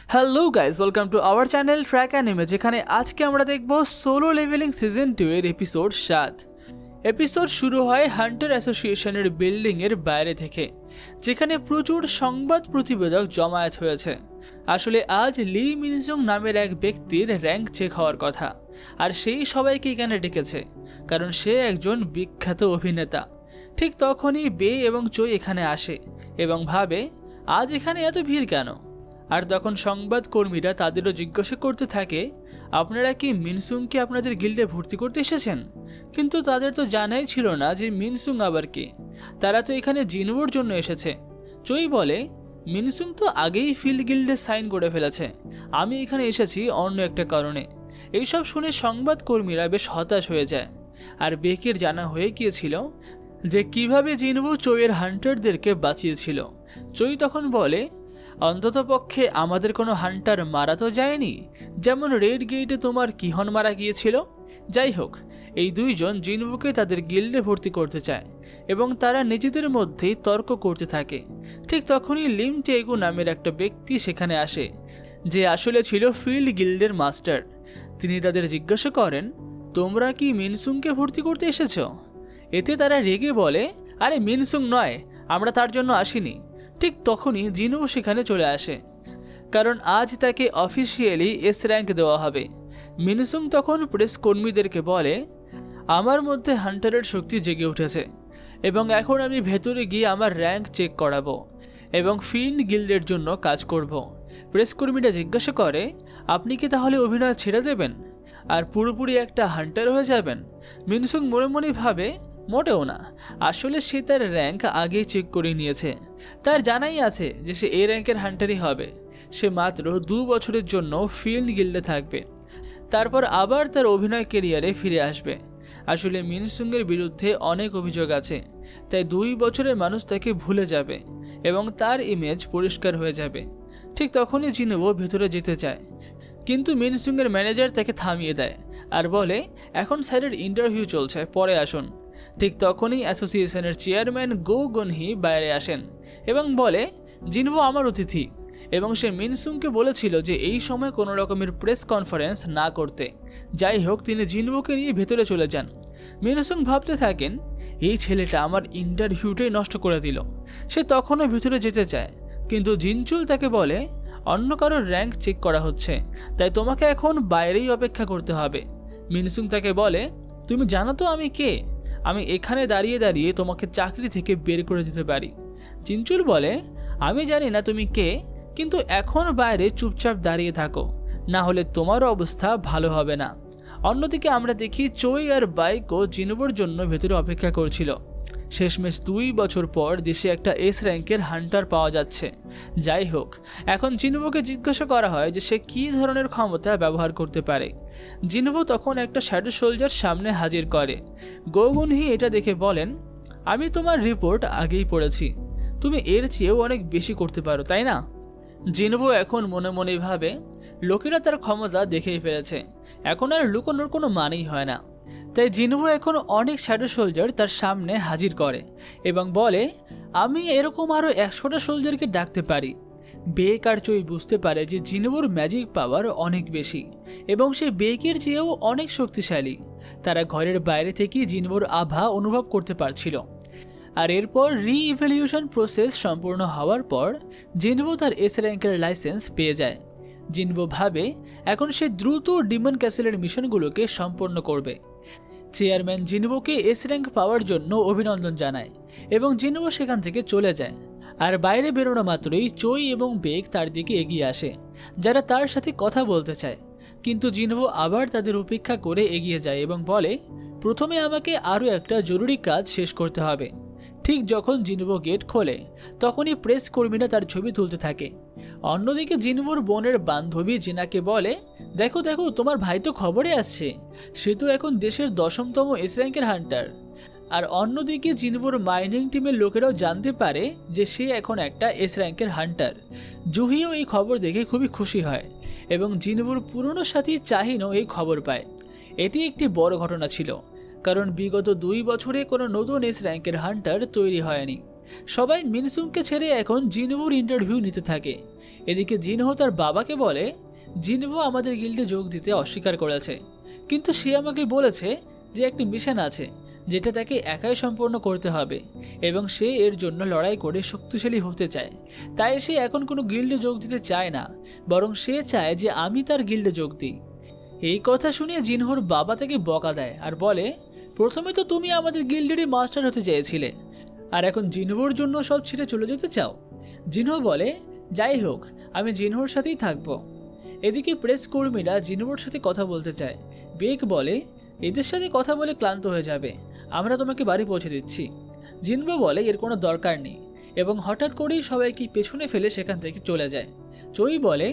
Hello guys, welcome to our channel track anime, যেখানে আজকে আমরা দেখব সোলো লেভেলিং সিজন 2 এর এপিসোড 7। এপিসোড শুরু হয় হান্টার অ্যাসোসিয়েশনের বিল্ডিংয়ের বাইরে থেকে, যেখানে প্রচুর সংবাদ প্রতিবেদক জমায়েত হয়েছে। আসলে আজ লি মিনজুং নামের এক ব্যক্তির র্যাঙ্ক চেক হওয়ার কথা, আর সেই সবাইকে এখানে ডেকেছে কারণ সে একজন বিখ্যাত অভিনেতা। ঠিক তখনই বে এবং চই এখানে আসে এবং ভাবে আজ এখানে এত ভিড় কেন। আর তখন সংবাদ কর্মীরা তাদেরও জিজ্ঞাসা করতে থাকে, আপনারা কি মিনসুংকে আপনাদের গিল্ডে ভর্তি করতে এসেছেন? কিন্তু তাদের তো জানাই ছিল না যে মিনসুং আবার কে। তারা তো এখানে জিনভোর জন্য এসেছে। চই বলে, মিনসুং তো আগেই ফিল্ড গিল্ডে সাইন করে ফেলেছে, আমি এখানে এসেছি অন্য একটা কারণে। এইসব শুনে সংবাদ কর্মীরা বেশ হতাশ হয়ে যায়। আর বেকের জানা হয়ে গিয়েছিল যে কিভাবে জিনভো চইয়ের হান্টারদেরকে বাঁচিয়েছিল। চই তখন বলে, অন্ততপক্ষে আমাদের কোনো হান্টার মারা তো যায়নি, যেমন রেড গেটে তোমার কিহন মারা গিয়েছিল। যাই হোক, এই দুইজন জিনভোকে তাদের গিল্ডে ভর্তি করতে চায় এবং তারা নিজেদের মধ্যেই তর্ক করতে থাকে। ঠিক তখনই লিম টেগু নামের একটা ব্যক্তি সেখানে আসে, যে আসলে ছিল ফিল্ড গিল্ডের মাস্টার। তিনি তাদের জিজ্ঞাসা করেন, তোমরা কি মিনসুংকে ভর্তি করতে এসেছো? এতে তারা রেগে বলে, আরে মিনসুং নয়, আমরা তার জন্য আসিনি। ঠিক তখনই জিনু সেখানে চলে আসে, কারণ আজ তাকে অফিসিয়ালি এস র্যাঙ্ক দেওয়া হবে। মিনসুং তখন প্রেস কর্মীদেরকে বলে, আমার মধ্যে হান্টারের শক্তি জেগে উঠেছে এবং এখন আমি ভেতরে গিয়ে আমার র্যাঙ্ক চেক করাবো এবং ফিল্ড গিল্ডের জন্য কাজ করব। প্রেস কর্মীরা জিজ্ঞাসা করে, আপনি কি তাহলে অভিনয় ছেড়ে দেবেন আর পুরোপুরি একটা হান্টার হয়ে যাবেন? মিনসুং মনে মনে ভাবে, মোটেও না, আসলে সে তার র্যাঙ্ক আগেই চেক করে নিয়েছে। তার জানাই আছে যে সে এই র্যাঙ্কের হান্টারই হবে। সে মাত্র 2 বছরের জন্য ফিল্ড গিল্ডে থাকবে, তারপর আবার তার অভিনয় ক্যারিয়ারে ফিরে আসবে। আসলে মিনসুংয়ের বিরুদ্ধে অনেক অভিযোগ আছে, তাই 2 বছরে মানুষ তাকে ভুলে যাবে এবং তার ইমেজ পরিষ্কার হয়ে যাবে। ঠিক তখনই জিনুও ভেতরে যেতে চায়, কিন্তু মিনসুংয়ের ম্যানেজার তাকে থামিয়ে দেয় আর বলে, এখন স্যারের ইন্টারভিউ চলছে, পরে আসুন। ঠিক তখনই অ্যাসোসিয়েশনের চেয়ারম্যান গো গুনহি বাইরে আসেন এবং বলে, জিনভো আমার অতিথি, এবং সে মিনসুংকে বলেছিল যে এই সময় কোনো রকমের প্রেস কনফারেন্স না করতে। যাই হোক, তিনি জিনভোকে নিয়ে ভেতরে চলে যান। মিনসুং ভাবতে থাকেন, এই ছেলেটা আমার ইন্টারভিউটাই নষ্ট করে দিল। সে তখনও ভিতরে যেতে চায়, কিন্তু জিনচুল তাকে বলে, অন্য কারোর র্যাঙ্ক চেক করা হচ্ছে, তাই তোমাকে এখন বাইরেই অপেক্ষা করতে হবে। মিনসুং তাকে বলে, তুমি জানো তো আমি কে? আমি এখানে দাঁড়িয়ে দাঁড়িয়ে তোমাকে চাকরি থেকে বের করে দিতে পারি। জিনচুল বলে, আমি জানি না তুমি কে, কিন্তু এখন বাইরে চুপচাপ দাঁড়িয়ে থাকো, না হলে তোমারও অবস্থা ভালো হবে না। অন্যদিকে আমরা দেখি চই আর বাইকও জিনভোর জন্য ভেতরে অপেক্ষা করছিল। শেষমেশ 2 বছর পর দেশে একটা এস র্যাঙ্কের হান্টার পাওয়া যাচ্ছে। যাই হোক, এখন জিনভোকে জিজ্ঞাসা করা হয় যে সে কী ধরনের ক্ষমতা ব্যবহার করতে পারে। জিনভো তখন একটা শ্যাডো সোলজার সামনে হাজির করে। গোগুনহি এটা দেখে বলেন, আমি তোমার রিপোর্ট আগেই পড়েছি, তুমি এর চেয়েও অনেক বেশি করতে পারো, তাই না? জিনভো এখন মনে মনে ভাবে, লোকেরা তার ক্ষমতা দেখেই ফেলেছে, এখন আর লুকোনোর কোনো মানেই হয় না। তাই জিনভো এখন অনেক শ্যাডো সোলজার তার সামনে হাজির করে এবং বলে, আমি এরকম আরও 100টা সোলজারকে ডাকতে পারি। বেক আর চই বুঝতে পারে যে জিনভোর ম্যাজিক পাওয়ার অনেক বেশি এবং সে বেকের চেয়েও অনেক শক্তিশালী। তারা ঘরের বাইরে থেকে জিনভোর আভা অনুভব করতে পারছিল। আর এরপর রি-ইভ্যালিউশন প্রসেস সম্পূর্ণ হওয়ার পর জিনভো তার এস র্যাঙ্কের লাইসেন্স পেয়ে যায়। জিনভো ভাবে এখন সে দ্রুত ডিমন ক্যাসেলের মিশনগুলোকে সম্পন্ন করবে। চেয়ারম্যান জিনভোকে এস র্যাঙ্ক পাওয়ার জন্য অভিনন্দন জানায় এবং জিনভো সেখান থেকে চলে যায়। আর বাইরে বেরোনো মাত্রই চই এবং বেক তার দিকে এগিয়ে আসে, যারা তার সাথে কথা বলতে চায়। কিন্তু জিনভো আবার তাদের উপেক্ষা করে এগিয়ে যায় এবং বলে, প্রথমে আমাকে আরও একটা জরুরি কাজ শেষ করতে হবে। ঠিক যখন জিনভো গেট খোলে, তখনই প্রেস কর্মীরা তার ছবি তুলতে থাকে। অন্যদিকে জিনভোর বোনের বান্ধবী জিনাকে বলে, দেখো দেখো, তোমার ভাই তো খবরে আসছে, সে তো এখন দেশের 10তম এস র্যাঙ্কের হান্টার। আর অন্যদিকে জিনভোর মাইনিং টিমের লোকেরাও জানতে পারে যে সে এখন একটা এস র্যাঙ্কের হান্টার। জুহিও এই খবর দেখে খুবই খুশি হয় এবং জিনভোর পুরনো সাথী চাহিনও এই খবর পায়। এটি একটি বড় ঘটনা ছিল, কারণ বিগত 2 বছরে কোনো নতুন এস র্যাঙ্কের হান্টার তৈরি হয়নি। সবাই মিনসুংকে ছেড়ে এখন জিনভোর ইন্টারভিউ নিতে থাকে। এদিকে জিনহো তার বাবাকে বলে জিনভো আমাদের গিল্ডে যোগ দিতে অস্বীকার করেছে, কিন্তু সে আমাকে বলেছে যে একটি মিশন আছে যেটা তাকে একাই সম্পন্ন করতে হবে এবং সে এর জন্য লড়াই করে শক্তিশালী হতে চায়। তাই সে এখন কোনো গিল্ডে যোগ দিতে চায় না, বরং সে চায় যে আমি তার গিল্ডে যোগ দিই। এই কথা শুনে জিনহোর বাবা তাকে বকা দেয় আর বলে, প্রথমে তো তুমি আমাদের গিল্ডেরই মাস্টার হতে চেয়েছিলে, আর এখন জিনহোর জন্য সব ছেড়ে চলে যেতে চাও। জিনহো বলে, যাই হোক, আমি জিনহোর সাথেই থাকবো। এদিকে প্রেস কর্মীরা জিনহোর সাথে কথা বলতে চায়। বেক বলে, এদের সাথে কথা বলে ক্লান্ত হয়ে যাবে, আমরা তোমাকে বাড়ি পৌঁছে দিচ্ছি। জিনহো বলে এর কোনো দরকার নেই এবং হঠাৎ করেই সবাইকে পেছনে ফেলে সেখান থেকে চলে যায়। চই বলে,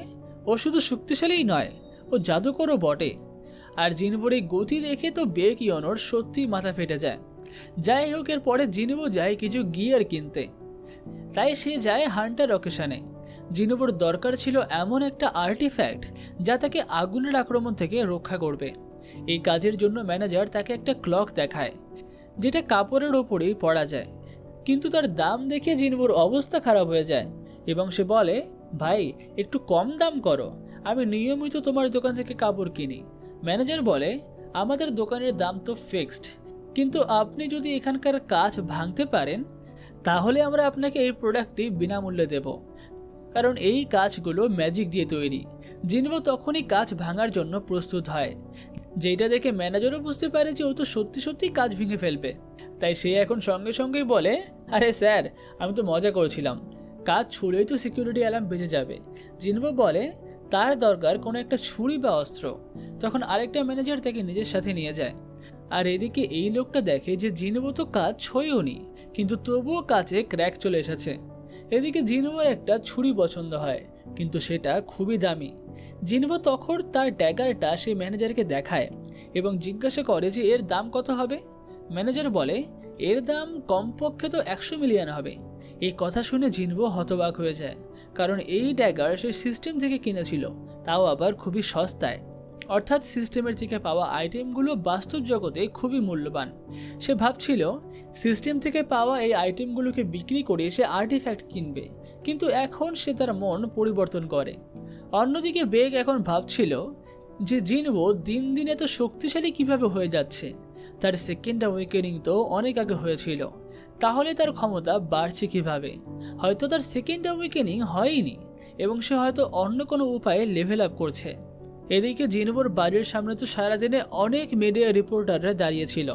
ও শুধু শক্তিশালীই নয়, ও জাদুকরও বটে। আর জিনভোর এই গতি দেখে তো বেক ইয়নোর সত্যি মাথা ফেটে যায়। যাই হোক, এর পরে জিনভো যায় কিছু গিয়ার কিনতে, তাই সে যায় হান্টার অকেশনে। জিনভোর দরকার ছিল এমন একটা আর্টিফ্যাক্ট যা তাকে আগুনের আক্রমণ থেকে রক্ষা করবে। এই কাজের জন্য ম্যানেজার তাকে একটা ক্লক দেখায় যেটা কাপড়ের ওপরেই পরা যায়, কিন্তু তার দাম দেখে জিনভোর অবস্থা খারাপ হয়ে যায় এবং সে বলে, ভাই একটু কম দাম করো, আমি নিয়মিত তোমার দোকান থেকে কাপড় কিনি। ম্যানেজার বলে, আমাদের দোকানের দাম তো ফিক্সড, কিন্তু আপনি যদি এখানকার কাজ ভাঙতে পারেন তাহলে আমরা আপনাকে এই প্রোডাক্টটি বিনামূল্যে দেব, কারণ এই কাজগুলো ম্যাজিক দিয়ে তৈরি। জিনভো তখনই কাজ ভাঙার জন্য প্রস্তুত হয়, যেটা দেখে ম্যানেজারও বুঝতে পারে যে ও তো সত্যি সত্যি কাজ ভেঙে ফেলবে। তাই সে এখন সঙ্গে সঙ্গেই বলে, আরে স্যার, আমি তো মজা করছিলাম, কাজ ছুঁড়েই তো সিকিউরিটি অ্যালার্ম বেজে যাবে। জিনভো বলে তার দরকার কোনো একটা ছুরি বা অস্ত্র। তখন আরেকটা ম্যানেজার তাকে নিজের সাথে নিয়ে যায়। আর এদিকে এই লোকটা দেখে যে জিনভো তো কাজ ছুঁয়েওনি, কিন্তু তবুও কাজে ক্র্যাক চলে এসেছে। এদিকে জিনভোর একটা ছুরি পছন্দ হয়, কিন্তু সেটা খুবই দামি। জিনভো তখন তার ড্যাগারটা সেই ম্যানেজারকে দেখায় এবং জিজ্ঞাসা করে যে এর দাম কত হবে। ম্যানেজার বলে, এর দাম কমপক্ষে তো 100 মিলিয়ন হবে। এই কথা শুনে জিনভো হতবাক হয়ে যায়, কারণ এই ড্যাগার সে সিস্টেম থেকে কিনেছিল, তাও আবার খুবই সস্তায়। অর্থাৎ সিস্টেমের থেকে পাওয়া আইটেমগুলো বাস্তব জগতে খুবই মূল্যবান। সে ভাবছিল সিস্টেম থেকে পাওয়া এই আইটেমগুলোকে বিক্রি করে সে আর্টিফ্যাক্ট কিনবে, কিন্তু এখন সে তার মন পরিবর্তন করে। অন্যদিকে বেগ এখন ভাবছিল যে জিনভো দিন দিন এত শক্তিশালী কিভাবে হয়ে যাচ্ছে। তার সেকেন্ড অ্যাওয়েকেনিং তো অনেক আগে হয়েছিল, তাহলে তার ক্ষমতা বাড়ছে কিভাবে? হয়তো তার সেকেন্ড অ্যাওয়েকেনিং হয়নি এবং সে হয়তো অন্য কোনো উপায়ে লেভেল আপ করছে। এদিকে জিনভোর বাড়ির সামনে তো সারাদিনে অনেক মিডিয়া রিপোর্টাররা দাঁড়িয়েছিল।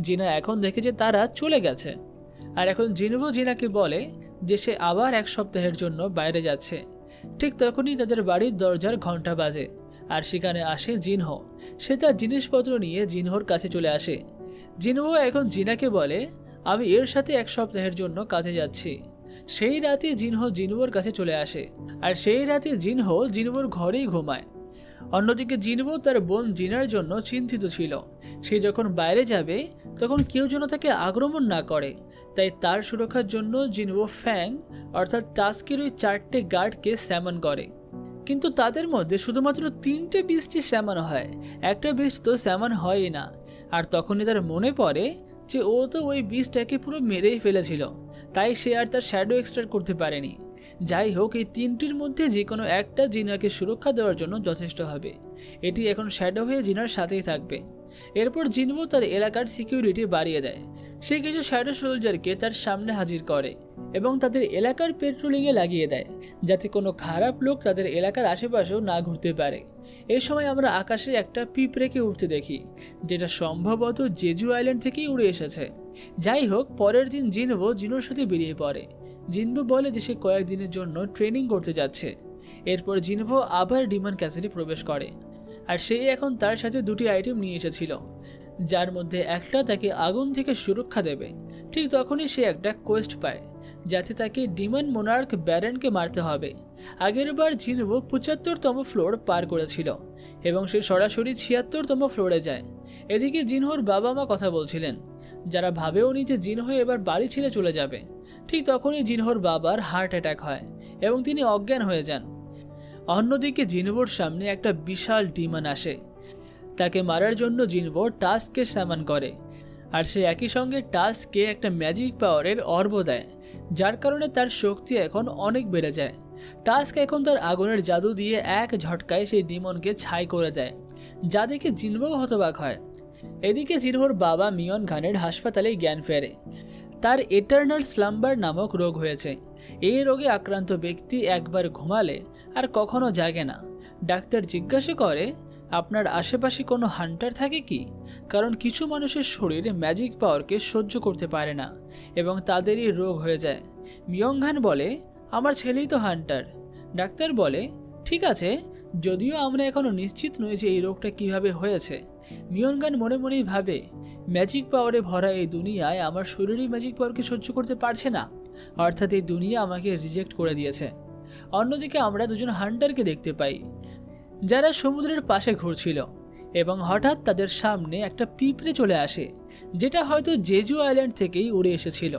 জিনা এখন দেখে যে তারা চলে গেছে, আর এখন জিনভো জিনাকে বলে যে সে আবার 1 সপ্তাহের জন্য বাইরে যাচ্ছে। ঠিক তখনই তাদের বাড়ির দরজার ঘন্টা বাজে, আর সেখানে আসে জিনহো। সে তার জিনিসপত্র নিয়ে জিনহোর কাছে চলে আসে। জিনহো এখন জিনাকে বলে, আমি এর সাথে 1 সপ্তাহের জন্য কাজে যাচ্ছি। সেই রাতে জিনহো জিনভোর কাছে চলে আসে, আর সেই রাতে জিনহো জিনভোর ঘরেই ঘুমায়। অন্যদিকে জিনভো তার বোন জিনার জন্য চিন্তিত ছিল। সে যখন বাইরে যাবে তখন কেউ যেন তাকে আক্রমণ না করে, তাই তার সুরক্ষার জন্য জিনভো ফ্যাং অর্থাৎ টাস্কের ওই 4টে গার্ডকে স্যামন করে। কিন্তু তাদের মধ্যে শুধুমাত্র 3টে বিস্টই স্যামন হয়, একটা বিস্ট তো স্যামন হয়ই না। আর তখনই তার মনে পড়ে যে ও তো ওই বিস্টটাকে পুরো মেরেই ফেলেছিল, তাই সে আর তার শ্যাডো এক্সট্রাক্ট করতে পারেনি। যাই হোক, এই 3টির মধ্যে যে কোনো একটা জিনাকে সুরক্ষা দেওয়ার জন্য যথেষ্ট হবে। এটি এখন শ্যাডো হয়ে জিনার সাথেই থাকবে। এরপর জিনভো তার এলাকার সিকিউরিটি বাড়িয়ে দেয়। সে কিছু শ্যাডো সোলজারকে তার সামনে হাজির করে এবং তাদের এলাকার পেট্রোলিংয়ে লাগিয়ে দেয়, যাতে কোনো খারাপ লোক তাদের এলাকার আশেপাশেও না ঘুরতে পারে। এই সময় আমরা আকাশে একটা পিঁপড়েকে উঠতে দেখি, যেটা সম্ভবত জেজু আইল্যান্ড থেকেই উড়ে এসেছে। যাই হোক, পরের দিন জিনভো জিনোর সাথে বেরিয়ে পড়ে। জিনভো বলে যে সে কয়েকদিনের জন্য ট্রেনিং করতে যাচ্ছে। এরপর জিনভো আবার ডিমন ক্যাসেলে প্রবেশ করে, আর সে এখন তার সাথে 2টি আইটেম নিয়ে এসেছিল, যার মধ্যে একটা তাকে আগুন থেকে সুরক্ষা দেবে। ঠিক তখনই সে একটা কোয়েস্ট পায়, যাতে তাকে ডিমন মোনার্ক ব্যারনকে মারতে হবে। আগের বার জিনভো 75তম ফ্লোর পার করেছিল এবং সে সরাসরি 76তম ফ্লোরে যায়। এদিকে জিনহোর বাবা মা কথা বলছিলেন, যারা ভাবেওনি যে জিনহো এবার বাড়ি ছেড়ে চলে যাবে। ঠিক তখনই জিনহোর বাবার হার্ট অ্যাটাক হয় এবং তিনি অজ্ঞান হয়ে যান। অন্যদিকে জিনভোর সামনে একটা বিশাল ডিমন আসে। তাকে মারার জন্য জিনভো টাস্ককে স্যামন করে, আর সে একই সঙ্গে টাস্ককে একটা ম্যাজিক পাওয়ারের অর্ব দেয়, যার কারণে তার শক্তি এখন অনেক বেড়ে যায়। টাস্ক এখন তার আগুনের জাদু দিয়ে এক ঝটকায় সেই ডিমনকে ছাই করে দেয়, যা দেখে জিনভোও হতবাক হয়। এদিকে জিনভোর বাবা মিয়ন খানের হাসপাতালে জ্ঞান ফেরে। তার এটার্নাল স্লাম্বার নামক রোগ হয়েছে। এই রোগে আক্রান্ত ব্যক্তি একবার ঘুমালে আর কখনো জাগে না। ডাক্তার জিজ্ঞাসা করে, আপনার আশেপাশে কোনো হান্টার থাকে কি? কারণ কিছু মানুষের শরীর ম্যাজিক পাওয়ারকে সহ্য করতে পারে না এবং তাদেরই রোগ হয়ে যায়। মিয়ং খান বলে, আমার ছেলেই তো হান্টার। ডাক্তার বলে, ঠিক আছে, যদিও আমরা এখনো নিশ্চিত নই যে এই রোগটা কিভাবে হয়েছে। মিয়ন খান মনে মনেই ভাবে, ম্যাজিক পাওয়ারে ভরা এই দুনিয়ায় আমার শরীরই ম্যাজিক পাওয়ারকে সহ্য করতে পারছে না, অর্থাৎ এই দুনিয়া আমাকে রিজেক্ট করে দিয়েছে। অন্যদিকে আমরা দুজন হান্টারকে দেখতে পাই, যারা সমুদ্রের পাশে ঘুরছিল এবং হঠাৎ তাদের সামনে একটা পিঁপড়ে চলে আসে, যেটা হয়তো জেজু আইল্যান্ড থেকেই উড়ে এসেছিল।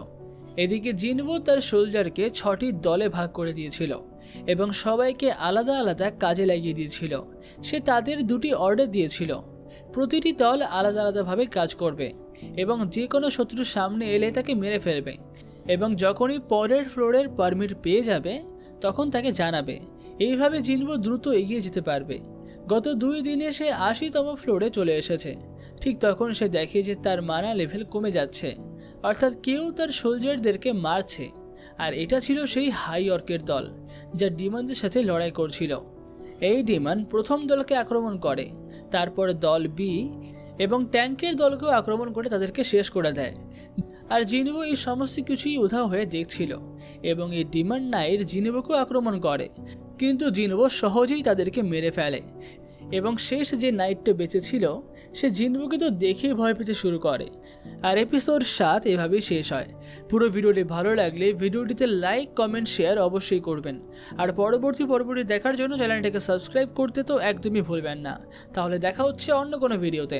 এদিকে জিনভো তার সোলজারকে 6টি দলে ভাগ করে দিয়েছিল এবং সবাইকে আলাদা আলাদা কাজে লাগিয়ে দিয়েছিল। সে তাদের 2টি অর্ডার দিয়েছিল, প্রতিটি দল আলাদা আলাদাভাবে কাজ করবে এবং যে কোনো শত্রুর সামনে এলে তাকে মেরে ফেলবে, এবং যখনই পরের ফ্লোরের পারমিট পেয়ে যাবে তখন তাকে জানাবে। এইভাবে জিনভো দ্রুত এগিয়ে যেতে পারবে। গত 2 দিনে সে 80তম ফ্লোরে চলে এসেছে। ঠিক তখন সে দেখে যে তার মানা লেভেল কমে যাচ্ছে, অর্থাৎ কেউ তার সোলজারদেরকে মারছে। আর এটা ছিল সেই হাই অর্কের দল, যা ডিমনদের সাথে লড়াই করছিল। এই ডিমন প্রথম দলকে আক্রমণ করে, তারপর দল বি এবং ট্যাঙ্কের দলকেও আক্রমণ করে তাদেরকে শেষ করে দেয়। আর জিনভো এই সমস্ত কিছুই উধাও হয়ে দেখছিল এবং এই ডিমন নাইট জিনভোকেও আক্রমণ করে, কিন্তু জিনভো সহজেই তাদেরকে মেরে ফেলে এবং শেষ যে নাইটটা বেঁচে ছিল সে জিনভোকে তো দেখেই ভয় পেতে শুরু করে। আর এপিসোড 7 এভাবেই শেষ হয়। পুরো ভিডিওটি ভালো লাগলে ভিডিওটিতে লাইক, কমেন্ট, শেয়ার অবশ্যই করবেন। আর পরবর্তী দেখার জন্য চ্যানেলটাকে সাবস্ক্রাইব করতে তো একদমই ভুলবেন না। তাহলে দেখা হচ্ছে অন্য কোনো ভিডিওতে।